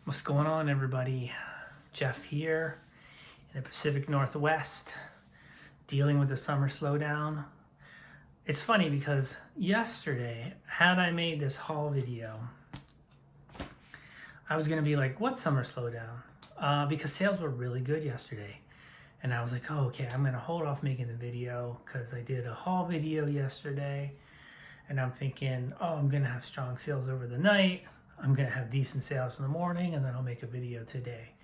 What's going on, everybody? Jeff here in the Pacific Northwest, dealing with the summer slowdown. It's funny because yesterday, had I made this haul video, I was going to be like, what summer slowdown? Because sales were really good yesterday. And I was like, oh, okay, I'm going to hold off making the video because I did a haul video yesterday. And I'm thinking, oh, I'm going to have strong sales over the night. I'm going to have decent sales in the morning, and then I'll make a video today.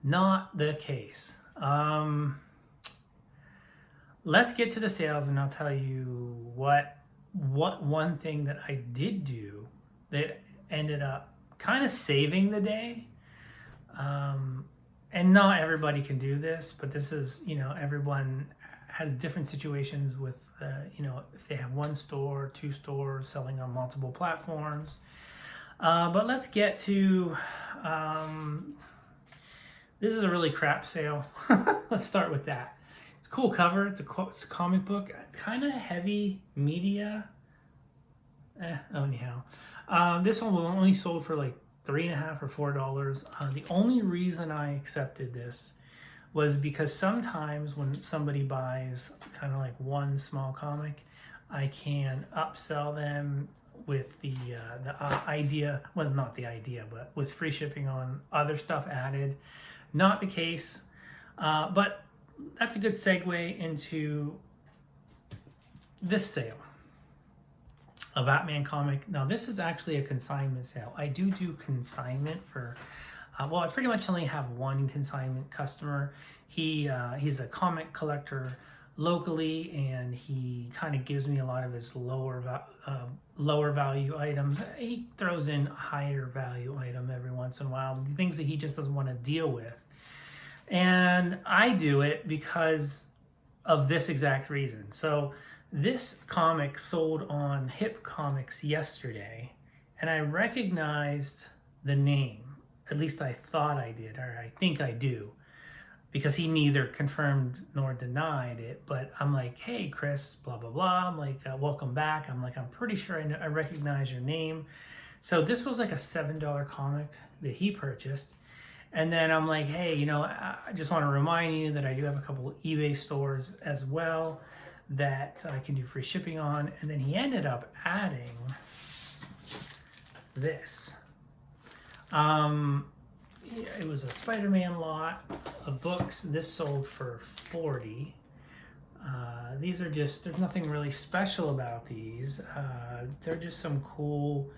Not the case. Let's get to the sales, and I'll tell you what one thing that I did do that ended up kind of saving the day. And not everybody can do this, but this is, everyone has different situations with, if they have one store, two stores selling on multiple platforms. But let's get to, this is a really crap sale. Let's start with that. It's a cool cover. It's a comic book. It's kind of heavy media. Anyhow. This one was only sold for like $3.50 or $4. The only reason I accepted this was because sometimes when somebody buys kind of like one small comic, I can upsell them with the idea, well, not the idea, but with free shipping on other stuff added. Not the case, but that's a good segue into this sale. A Batman comic. Now this is actually a consignment sale. I do consignment for, well, I pretty much only have one consignment customer. He's a comic collector locally, and he kind of gives me a lot of his lower value items. He throws in a higher value item every once in a while, things that he just doesn't want to deal with. And I do it because of this exact reason. So this comic sold on Hip Comics yesterday, and I recognized the name. At least I thought I did, or I think I do, because he neither confirmed nor denied it. But I'm like, hey, Chris, blah, blah, blah. I'm like, welcome back. I'm like, I'm pretty sure I recognize your name. So this was like a $7 comic that he purchased. And then I'm like, hey, I just want to remind you that I do have a couple of eBay stores as well that I can do free shipping on. And then he ended up adding this. It was a Spider-Man lot of books. This sold for $40. These are just, there's nothing really special about these. They're just some cool,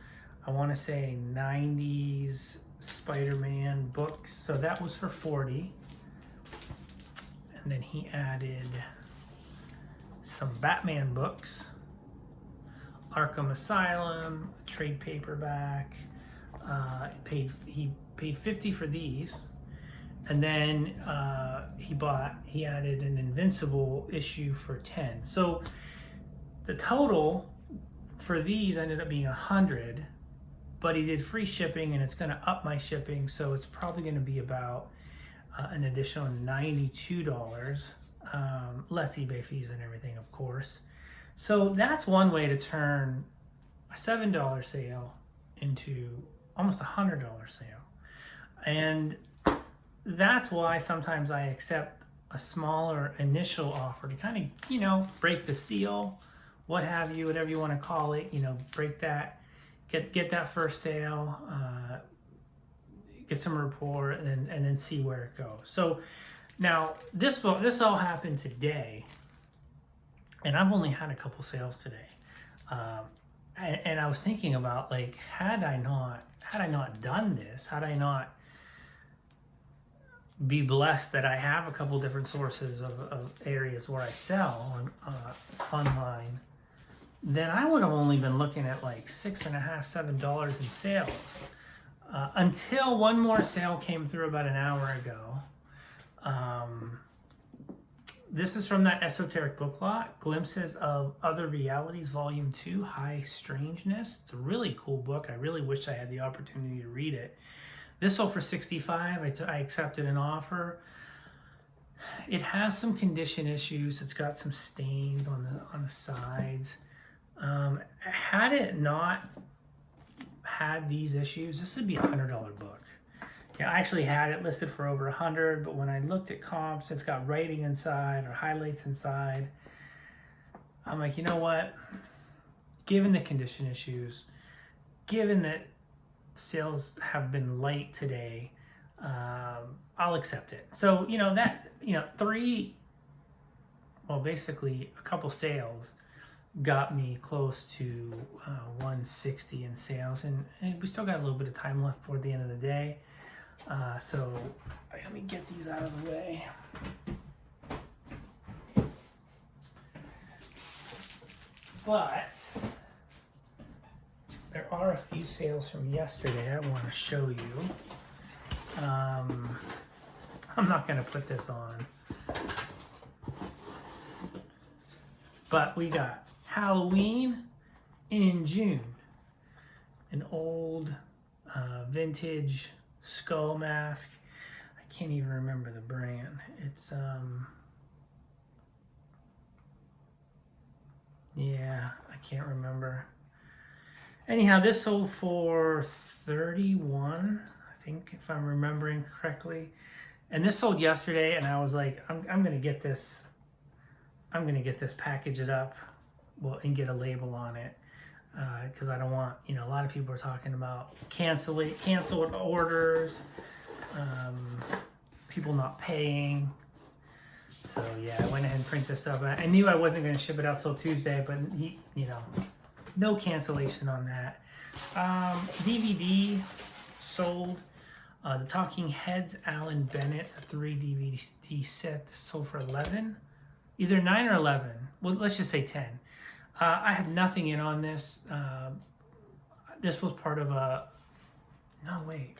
I want to say 90s Spider-Man books. So that was for $40. And then he added some Batman books, Arkham Asylum, trade paperback. He paid $50 for these, and then he added an Invincible issue for $10. So the total for these ended up being $100, but he did free shipping, and it's going to up my shipping, so it's probably going to be about an additional $92, less eBay fees and everything, of course. So that's one way to turn a $7 sale into almost $100 sale. And that's why sometimes I accept a smaller initial offer to kind of, break the seal, what have you, whatever you want to call it, break that, get that first sale, get some rapport, and then see where it goes. So now this all happened today, and I've only had a couple sales today. And I was thinking about, like, had I not done this, had I not be blessed that I have a couple different sources of areas where I sell online, then I would have only been looking at like $6.50, $7 in sales. Until one more sale came through about an hour ago. This is from that esoteric book lot, Glimpses of Other Realities, Volume 2, High Strangeness. It's a really cool book. I really wish I had the opportunity to read it. This sold for $65. I accepted an offer. It has some condition issues. It's got some stains on the sides. Had it not had these issues, this would be a $100 book. Yeah, I actually had it listed for over 100, but when I looked at comps, it's got writing inside or highlights inside. I'm like, you know what? Given the condition issues, given that sales have been light today, I'll accept it. So, basically a couple sales got me close to 160 in sales, and we still got a little bit of time left for the end of the day. So let me get these out of the way. But there are a few sales from yesterday I want to show you. I'm not going to put this on. But we got Halloween in June. An old vintage skull mask. I can't even remember the brand. It's yeah, I can't remember. Anyhow, this sold for 31, I think, if I'm remembering correctly. And this sold yesterday, and I was like, I'm gonna get this. I'm gonna get this, package it up, and get a label on it, because I don't want, a lot of people are talking about canceled orders, people not paying. So yeah, I went ahead and printed this up. I knew I wasn't going to ship it out till Tuesday, but no cancellation on that. DVD sold. The Talking Heads Alan Bennett, a 3 DVD set. This sold for 11, either 9 or 11. Well, let's just say 10. I had nothing in on this. This was part of a. No, wait.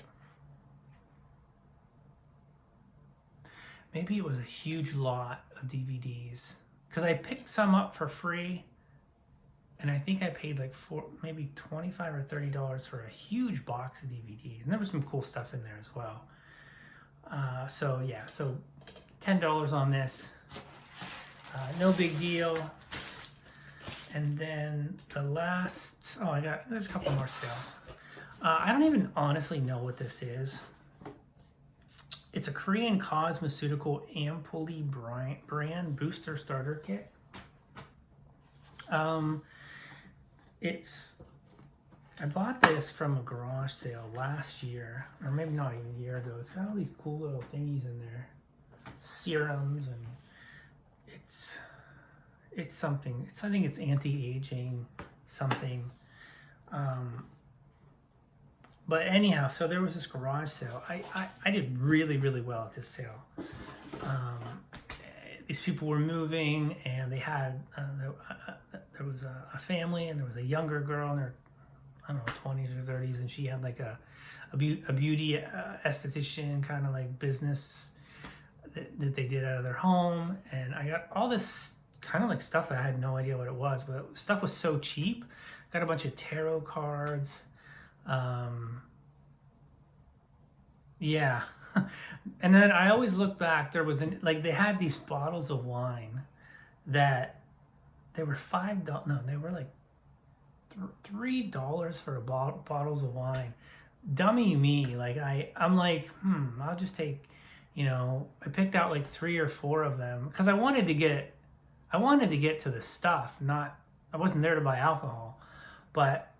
Maybe it was a huge lot of DVDs, because I picked some up for free, and I think I paid like maybe $25 or $30 for a huge box of DVDs, and there was some cool stuff in there as well. So yeah, so $10 on this, no big deal. And then the last, there's a couple more sales. I don't even honestly know what this is. It's a Korean cosmeceutical ampoule brand booster starter kit. I bought this from a garage sale last year, or maybe not even a year ago. It's got all these cool little thingies in there, serums, and it's something. I think it's anti-aging something. But anyhow, so there was this garage sale. I did really, really well at this sale. These people were moving, and they had, there was a family, and there was a younger girl in her, 20s or 30s, and she had like a beauty esthetician kind of like business that they did out of their home. And I got all this kind of like stuff that I had no idea what it was, but stuff was so cheap. Got a bunch of tarot cards. Yeah. And then I always look back, there was they had these bottles of wine that they were $5. No, they were like $3 for bottles of wine. Dummy me. Like I'm like, I'll just take, I picked out like 3 or 4 of them because I wanted to get to the stuff. I wasn't there to buy alcohol, but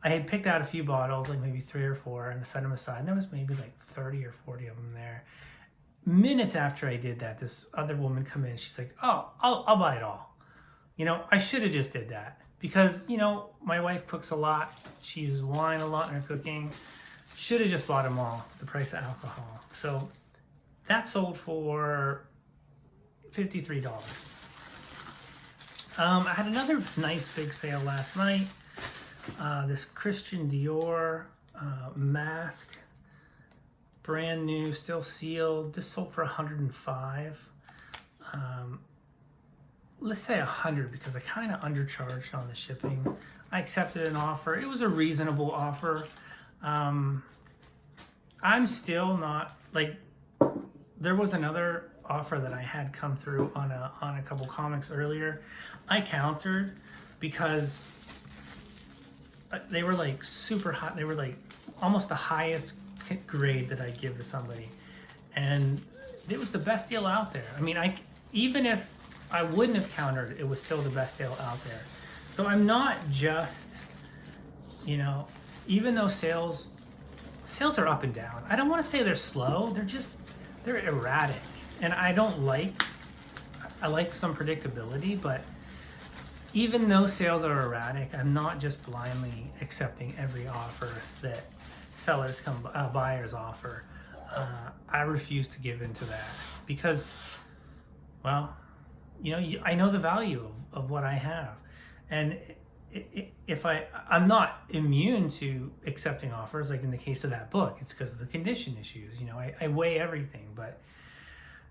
I had picked out a few bottles, like maybe 3 or 4, and set them aside. And there was maybe like 30 or 40 of them there. Minutes after I did that, this other woman come in. She's like, "Oh, I'll buy it all." I should have just did that because my wife cooks a lot. She uses wine a lot in her cooking. Should have just bought them all. The price of alcohol. So that sold for $53. I had another nice big sale last night. This Christian Dior mask, brand new, still sealed. This sold for $105. Let's say $100 because I kind of undercharged on the shipping. I accepted an offer. It was a reasonable offer. I'm still not like. There was another offer that I had come through on a couple comics earlier. I countered because they were like super hot. They were like almost the highest grade that I give to somebody, and it was the best deal out there. I mean, even if I wouldn't have countered, it was still the best deal out there. So I'm not just, you know, even though sales are up and down. I don't want to say they're slow. They're erratic, and I like some predictability, but even though sales are erratic, I'm not just blindly accepting every offer that buyers offer. I refuse to give into that because, well, you know, I know the value of what I have, and if I'm not immune to accepting offers, like in the case of that book, it's because of the condition issues. You know, I weigh everything, but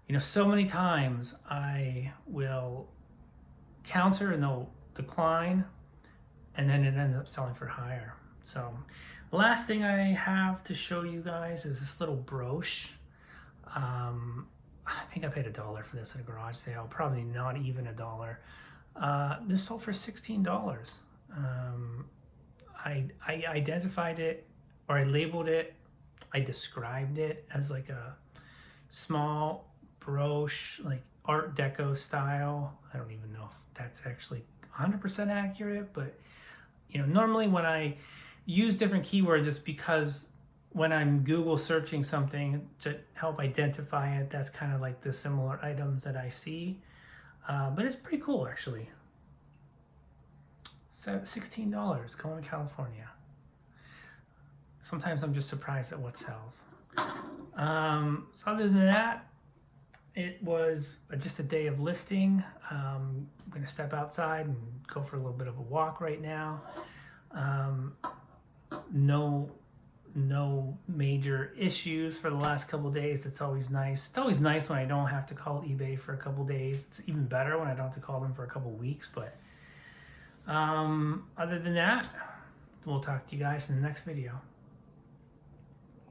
you know, so many times I will counter and they'll decline, and then it ends up selling for higher. So the last thing I have to show you guys is this little brooch. I think I paid $1 for this at a garage sale, probably not even $1. This sold for $16. I identified it, or I labeled it, I described it as like a small brooch, like Art Deco style. I don't even know if that's actually 100% accurate, but you know, normally when I use different keywords, it's because when I'm Google searching something to help identify it, that's kind of like the similar items that I see. But it's pretty cool, actually. So $16, Kelowna, California. Sometimes I'm just surprised at what sells. So other than that, it was just a day of listing. I'm going to step outside and go for a little bit of a walk right now. No major issues for the last couple of days. It's always nice. It's always nice when I don't have to call eBay for a couple of days. It's even better when I don't have to call them for a couple of weeks. But other than that, we'll talk to you guys in the next video.